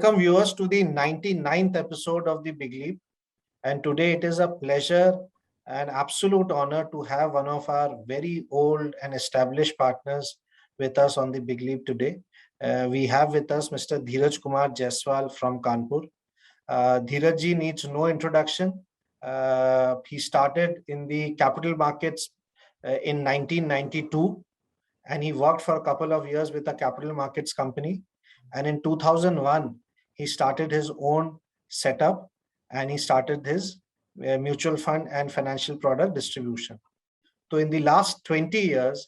welcome viewers to the 99th episode of the Big Leap. And today it is a pleasure and absolute honor to have one of our very old and established partners with us on the Big Leap today. We have with us Mr. Dheeraj Kumar Jaiswal from Kanpur. Dheeraj ji needs no introduction. He started in the capital markets in 1992, and he worked for a couple of years with a capital markets company. And in 2001, he started his own setup and he started his mutual fund and financial product distribution. So in the last 20 years,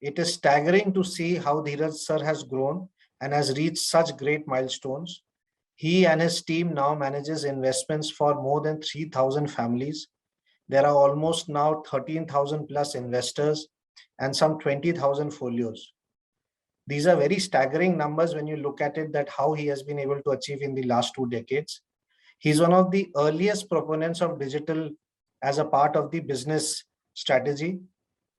it is staggering to see how Dheeraj sir has grown and has reached such great milestones. He and his team now manages investments for more than 3,000 families. There are almost now 13,000 plus investors and some 20,000 folios. These are very staggering numbers when you look at it, that how he has been able to achieve in the last 2 decades. He's one of the earliest proponents of digital as a part of the business strategy.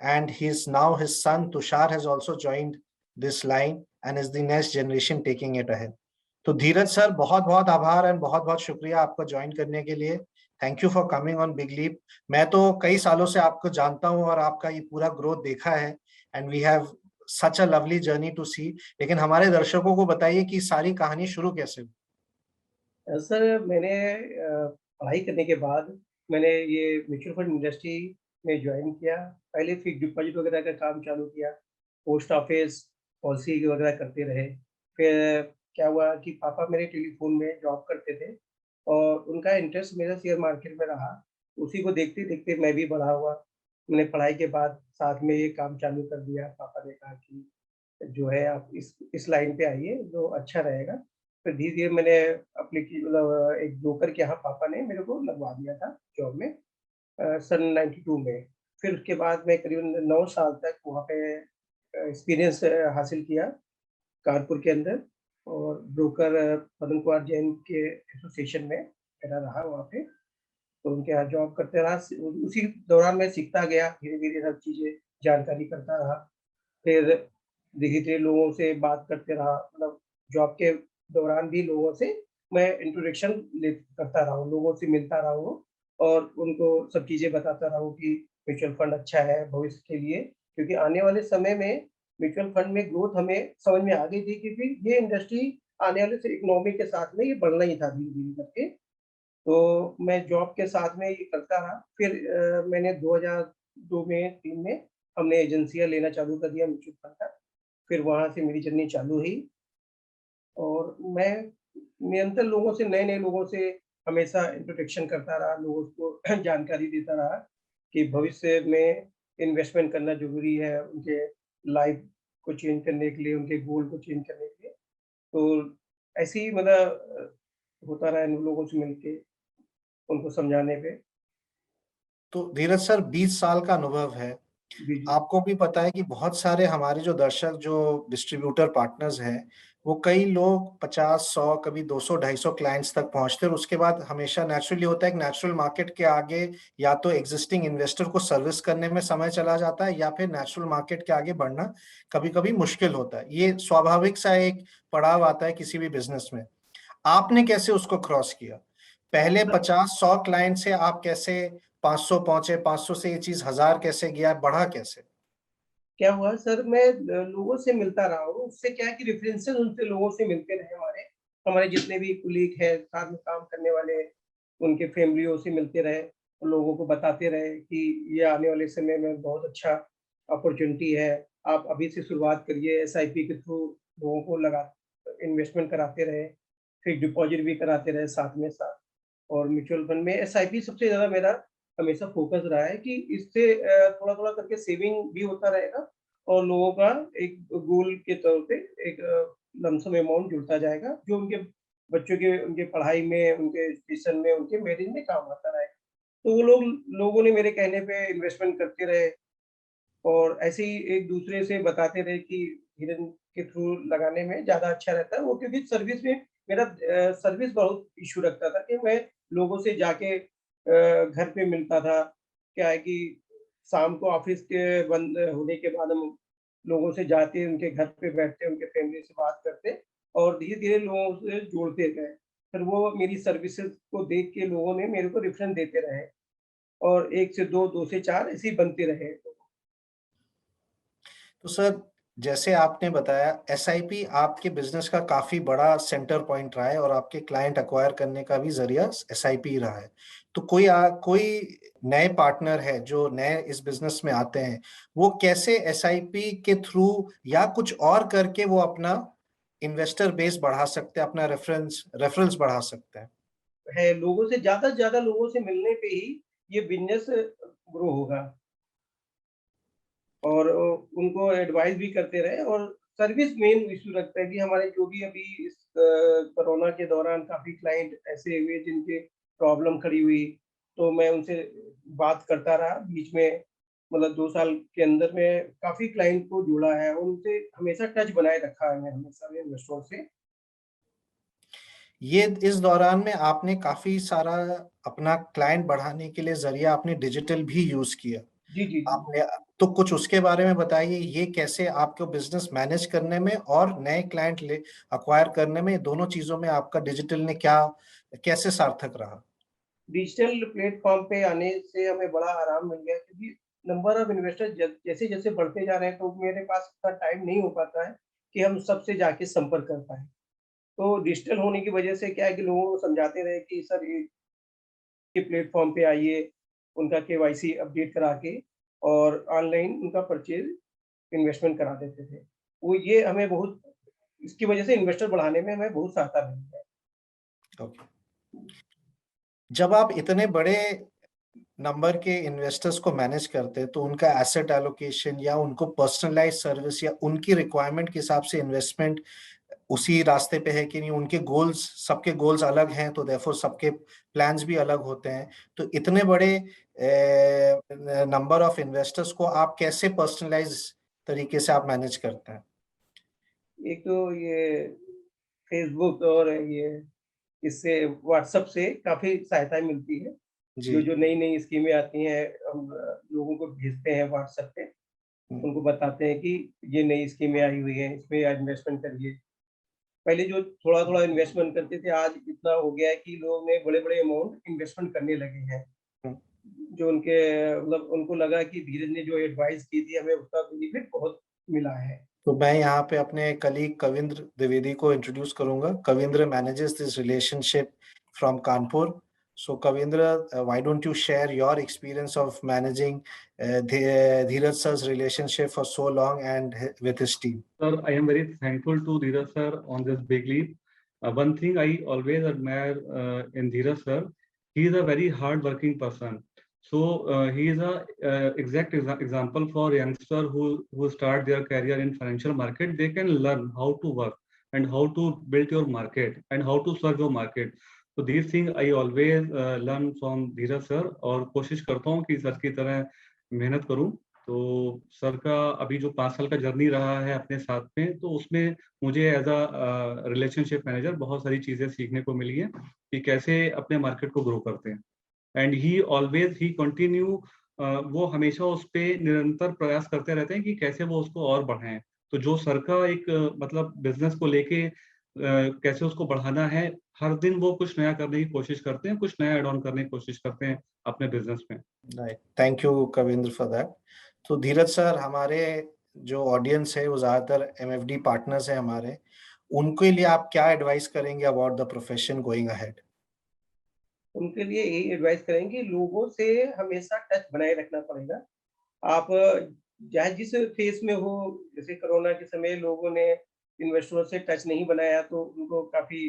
And his son Tushar has also joined this line and is the next generation taking it ahead. तो Dheeraj sir, बहुत बहुत आभार and बहुत बहुत शुक्रिया आपको join करने के लिए. Thank you for coming on Big Leap. मैं तो कई सालों से आपको जानता हूं और आपका ये पूरा ग्रोथ देखा है and we have such a lovely journey to see. लेकिन हमारे दर्शकों को बताइए कि सारी कहानी शुरू कैसे हुई. सर, मैंने पढ़ाई करने के बाद मैंने ये म्यूचुअल फंड इंडस्ट्री में ज्वाइन किया. पहले फिक्स डिपॉजिट वगैरह का काम चालू किया, पोस्ट ऑफिस पॉलिसी वगैरह करते रहे. फिर क्या हुआ कि पापा मेरे टेलीफोन में जॉब करते थे और उनका इंटरेस्ट मेरा शेयर मार्केट में रहा. उसी को देखते देखते मैं भी बढ़ा हुआ. मैंने पढ़ाई के बाद साथ में ये काम चालू कर दिया. पापा ने कहा कि जो है आप इस लाइन पे आइए तो अच्छा रहेगा. फिर धीरे धीरे मैंने मतलब एक ब्रोकर के यहाँ पापा ने मेरे को लगवा दिया था जॉब में सन 92 में. फिर उसके बाद मैं करीबन 9 साल तक वहाँ पे एक्सपीरियंस हासिल किया कानपुर के अंदर, और ब्रोकर पदम कुमार जैन के एसोसिएशन में मेरा रहा वहाँ पे. तो उनके यहाँ जॉब करते रहा. उसी दौरान मैं सीखता गया, धीरे धीरे सब चीज़ें जानकारी करता रहा. फिर धीरे धीरे लोगों से बात करते रहा. मतलब जॉब के दौरान भी लोगों से मैं इंट्रोडक्शन करता रहा हूँ, लोगों से मिलता रहा हूँ और उनको सब चीज़ें बताता रहा हूँ कि म्यूचुअल फंड अच्छा है भविष्य के लिए. क्योंकि आने वाले समय में म्यूचुअल फंड में ग्रोथ हमें समझ में आ गई थी, क्योंकि ये इंडस्ट्री आने वाले से इकोनॉमी के साथ में ये बढ़ना ही था धीरे धीरे करके. तो मैं जॉब के साथ में ये करता रहा. फिर मैंने 2002 में 3 में हमने एजेंसियाँ लेना चालू कर दिया म्यूचुअल फंड का. फिर वहाँ से मेरी जर्नी चालू हुई और मैं निरंतर लोगों से, नए-नए लोगों से हमेशा इंट्रोडक्शन करता रहा, लोगों को जानकारी देता रहा कि भविष्य में इन्वेस्टमेंट करना ज़रूरी है, उनके लाइफ को चेंज करने के लिए, उनके गोल को चेंज करने के लिए. तो ऐसे ही मतलब होता रहा इन लोगों से मिलके, उनको समझाने पे. तो धीरज सर, 20 साल का अनुभव है. जी, जी. आपको भी पता है कि बहुत सारे हमारे जो दर्शक, जो डिस्ट्रीब्यूटर पार्टनर्स हैं, वो कई लोग 50, 100, कभी 200, 250 क्लाइंट्स तक पहुंचते हैं. और उसके बाद हमेशा नेचुरली होता है कि नेचुरल मार्केट के आगे या तो एग्जिस्टिंग इन्वेस्टर को सर्विस करने में समय चला जाता है, या फिर नेचुरल मार्केट के आगे बढ़ना कभी कभी मुश्किल होता है. ये स्वाभाविक सा एक पड़ाव आता है किसी भी बिजनेस में. आपने कैसे उसको क्रॉस किया? पहले 50-100 क्लाइंट से आप कैसे 500 पहुंचे, 500 से ये चीज 1000 कैसे गया, बढ़ा कैसे? क्या हुआ सर, मैं लोगों से मिलता रहा हूँ. उससे क्या है कि रेफरेंसेस उनसे लोगों से मिलते रहे. हमारे हमारे जितने भी कुलीग हैं, साथ में काम करने वाले, उनके फैमिलियों से मिलते रहे और लोगों को बताते रहे कि ये आने वाले समय में बहुत अच्छा अपॉर्चुनिटी है, आप अभी से शुरुआत करिए. एसआईपी के थ्रू लोगों को लगा इन्वेस्टमेंट कराते रहे, फिक्स डिपॉजिट भी कराते रहे साथ में साथ. और म्यूचुअल फंड में एसआईपी सबसे ज़्यादा मेरा हमेशा फोकस रहा है कि इससे थोड़ा-थोड़ा करके सेविंग भी होता रहेगा और लोगों का एक गोल के तौर पे एक लमसम अमाउंट जुड़ता जाएगा, जो उनके बच्चों के, उनके पढ़ाई में, उनके एजुकेशन में, उनके मैरिज में काम आता रहेगा. तो वो लोगों ने मेरे कहने पे इन्वेस्टमेंट करते रहे और ऐसे ही एक दूसरे से बताते रहे कि हिरन के थ्रू लगाने में ज़्यादा अच्छा रहता है. वो क्योंकि सर्विस में मेरा सर्विस बहुत इश्यू रखता था कि मैं लोगों से जाके घर पे मिलता था. क्या है कि शाम को ऑफिस के बंद होने के बाद हम लोगों से जाते, उनके घर पे बैठते, उनके फैमिली से बात करते और धीरे-धीरे लोगों से जोड़ते गए। फिर वो मेरी सर्विसेज़ को देख के लोगों ने मेरे को रेफ़रेंस देते रहे और 1 से 2, 2 से 4 ऐसे ही बनते रहे। तो सर, जैसे आपने बताया एसआईपी आपके बिज़नेस का काफ़ी बड़ा सेंटर पॉइंट रहा है और आपके क्लाइंट एक्वायर करने का भी ज़रिया एसआईपी ही रहा है। तो कोई नए पार्टनर है जो नए इस बिज़नेस में आते हैं, वो कैसे एसआईपी के थ्रू या कुछ और करके वो अपना इन्वेस्टर बेस बढ़ा सकते हैं, अपना रेफरेंस बढ़ा सकते हैं? लोगों से ज़्यादा लोगों से मिलने पे ही ये बिज़नेस ग्रो होगा और उनको एडवाइस भी करते रहे और सर्विस मेन इश्यू रखता है कि हमारे जो भी अभी इस कोरोना के दौरान काफ़ी क्लाइंट ऐसे हुए जिनके प्रॉब्लम खड़ी हुई, तो मैं उनसे बात करता रहा बीच में मतलब 2 साल के अंदर में काफ़ी क्लाइंट को जोड़ा है और उनसे हमेशा टच बनाए रखा है मैं हमेशा इन्वेस्टरों से। ये इस दौरान में आपने काफ़ी सारा अपना क्लाइंट बढ़ाने के लिए ज़रिया आपने डिजिटल भी यूज़ किया। जी, जी, जी। आपने तो कुछ उसके बारे में बताइए, ये कैसे आपको बिज़नेस मैनेज करने में और नए क्लाइंट ले एक्वायर करने में, दोनों चीज़ों में आपका डिजिटल ने कैसे सार्थक रहा? डिजिटल प्लेटफ़ॉर्म पे आने से हमें बड़ा आराम मिल गया क्योंकि नंबर ऑफ इन्वेस्टर जैसे-जैसे बढ़ते जा रहे हैं, तो मेरे पास इतना टाइम नहीं हो पाता है कि हम सबसे जाके संपर्क कर पाएँ। तो डिजिटल होने की वजह से क्या है कि लोगों को समझाते रहे कि सर ये प्लेटफ़ॉर्म पे आइए, उनका केवाईसी अपडेट करा के और ऑनलाइन उनका परचेज़ इन्वेस्टमेंट करा देते थे। वो ये हमें बहुत इसकी वजह से इन्वेस्टर बढ़ाने में हमें बहुत सहायता मिली है। ओके। जब आप इतने बड़े नंबर के इन्वेस्टर्स को मैनेज करते हैं, तो उनका एसेट एलोकेशन या उनको पर्सनलाइज़्ड सर्विस या उनकी रिक्वायरमेंट के हिसाब से इन्वेस्टमेंट उसी रास्ते पे है कि नहीं, उनके गोल्स सबके गोल्स अलग हैं, तो देयरफॉर सबके प्लान्स भी अलग होते हैं। तो इतने बड़े नंबर ऑफ इन्वेस्टर्स को आप कैसे पर्सनलाइज़ तरीके से आप मैनेज करते हैं? एक तो ये फ़ेसबुक और ये इससे व्हाट्सएप से काफ़ी सहायता मिलती है। जी। जो-जो नई-नई स्कीमें आती हैं हम लोगों को भेजते हैं व्हाट्सएप पे, हुँ, उनको बताते हैं कि ये नई स्कीमें आई हुई हैं, इसमें इन्वेस्टमेंट करिए। पहले जो थोड़ा-थोड़ा इन्वेस्टमेंट करते थे, आज इतना हो गया है कि लोग ने बड़े-बड़े अमाउंट इन्वेस्टमेंट करने लगे हैं। हुँ। जो उनके मतलब उनको लगा कि धीरज ने जो एडवाइस की थी, हमें उसका बेनिफिट बहुत मिला है। तो मैं यहाँ पे अपने कलीग कविंद्र द्विवेदी को इंट्रोड्यूस करूँगा। Kavindra manages this relationship from Kanpur. So Kavindra, why don't you share your experience of managing Dheeraj sir's relationship for so long and with his team? Sir, I am very thankful to Dheeraj sir on this big leap. One thing I always admire in Dheeraj sir, he is a very hard-working person. So he is a exact example for youngster who start their career in financial market. They can learn how to work and how to build your market and how to serve your market. So these things I always learn from Dheeraj sir और कोशिश करता हूँ कि sir की तरह मेहनत करूँ। तो सर का अभी जो 5 साल का जर्नी रहा है अपने साथ में, तो उसमें मुझे एज़ रिलेशनशिप मैनेजर बहुत सारी चीज़ें सीखने को मिली हैं कि कैसे अपने मार्केट को ग्रो करते हैं। एंड ही कंटिन्यू वो हमेशा उस पे निरंतर प्रयास करते रहते हैं कि कैसे वो उसको और बढ़ाएँ। तो जो सर का एक मतलब बिज़नेस को लेके कैसे उसको बढ़ाना है, हर दिन वो कुछ नया करने की कोशिश करते हैं, कुछ नया ऐड ऑन करने की कोशिश करते हैं अपने बिज़नेस में। Right, thank you Kavindra for that. तो धीरज सर, हमारे जो ऑडियंस है वो ज़्यादातर एमएफडी पार्टनर्स हैं हमारे, उनके लिए आप क्या एडवाइस करेंगे about the profession going ahead? उनके लिए यही एडवाइस करेंगे, लोगों से हमेशा टच बनाए रखना पड़ेगा। आप चाहे जिस फ़ेज़ में हो, जैसे कोरोना के समय लोगों ने इन्वेस्टरों से टच नहीं बनाया, तो उनको काफ़ी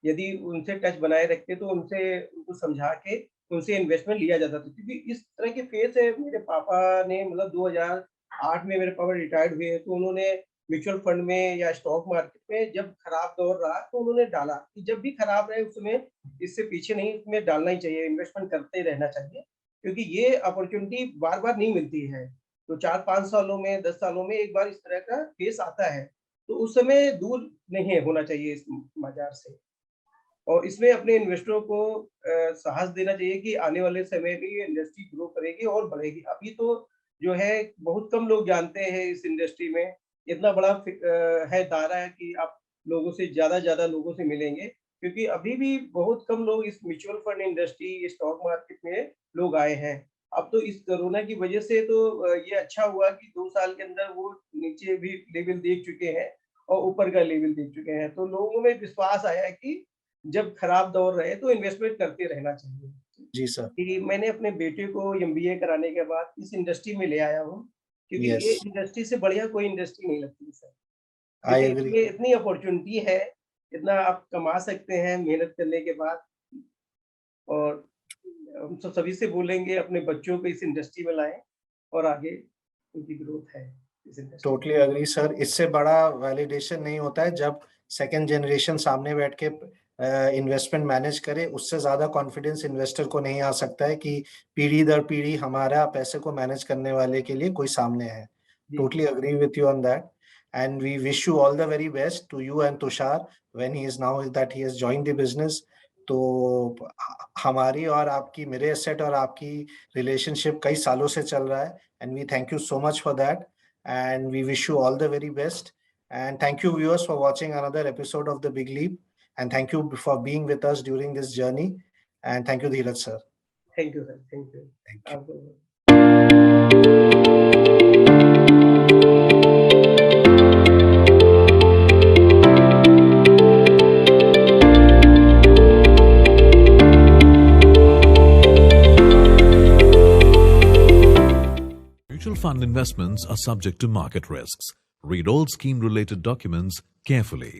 यदि उनसे टच बनाए रखते तो उनसे उनको समझा के उनसे इन्वेस्टमेंट लिया जाता था क्योंकि इस तरह के फेस है मेरे पापा ने मतलब 2008 में मेरे पापा रिटायर्ड हुए तो उन्होंने म्यूचुअल फंड में या स्टॉक मार्केट में जब खराब दौर रहा तो उन्होंने डाला कि जब भी खराब रहे उस समय इससे पीछे नहीं इसमें डालना ही चाहिए इन्वेस्टमेंट करते रहना चाहिए क्योंकि ये अपॉर्चुनिटी बार बार नहीं मिलती है तो 4-5 सालों में 10 सालों में एक बार इस तरह का फेस आता है तो उस समय दूर नहीं होना चाहिए इस बाजार से और इसमें अपने इन्वेस्टरों को साहस देना चाहिए कि आने वाले समय में ये इंडस्ट्री ग्रो करेगी और बढ़ेगी। अभी तो जो है बहुत कम लोग जानते हैं इस इंडस्ट्री में, इतना बड़ा है दायरा है कि आप लोगों से ज़्यादा लोगों से मिलेंगे, क्योंकि अभी भी बहुत कम लोग इस mutual fund industry, stock market में लोग आए हैं। अब तो इस कोरोना की वजह से तो ये अच्छा हुआ कि 2 साल के अंदर वो नीचे भी लेवल देख चुके हैं और ऊपर का लेवल देख चुके हैं। तो लोगों में विश्वास आया है कि जब खराब दौर रहे तो इन्वेस्टमेंट करते रहना चाहिए। जी सर। कि मैंने अपने बेटे को एमबीए कराने के बाद इस इंडस्ट्री में ले आया हूँ, क्योंकि ये यस, इंडस्ट्री से बढ़िया कोई इंडस्ट्री नहीं लगती सर। आई क्योंकि एग्री। इसमें इतनी अपॉर्च्युनिटी है, इतना आप कमा सकते हैं मेहनत करने के बाद। और हम सब सभी से बोलेंगे अपने बच्चों को इस इंडस्ट्री में लाएँ और आगे उनकी ग्रोथ है इस इंडस्ट्री में। Totally agree sir. इससे बड़ा वैलिडेशन नहीं होता है जब सेकंड जनरेशन सामने बैठ के इन्वेस्टमेंट मैनेज करे। उससे ज्यादा कॉन्फिडेंस इन्वेस्टर को नहीं आ सकता है कि पीढ़ी दर पीढ़ी हमारा पैसे को मैनेज करने वाले के लिए कोई सामने है। जी, Totally agree with you on that. And we wish you all the very best to you and Tushar when he is now that he has joined the business. तो हमारी और आपकी, मेरे एसेट और आपकी रिलेशनशिप कई सालों से चल रहा है and we thank you so much for that and we wish you all the very best. And thank you viewers for watching another episode of The Big Leap and thank you for being with us during this journey and thank you Dheeraj sir. Thank you sir, thank you. Thank you. आपको Mutual fund investments are subject to market risks. Read all scheme-related documents carefully.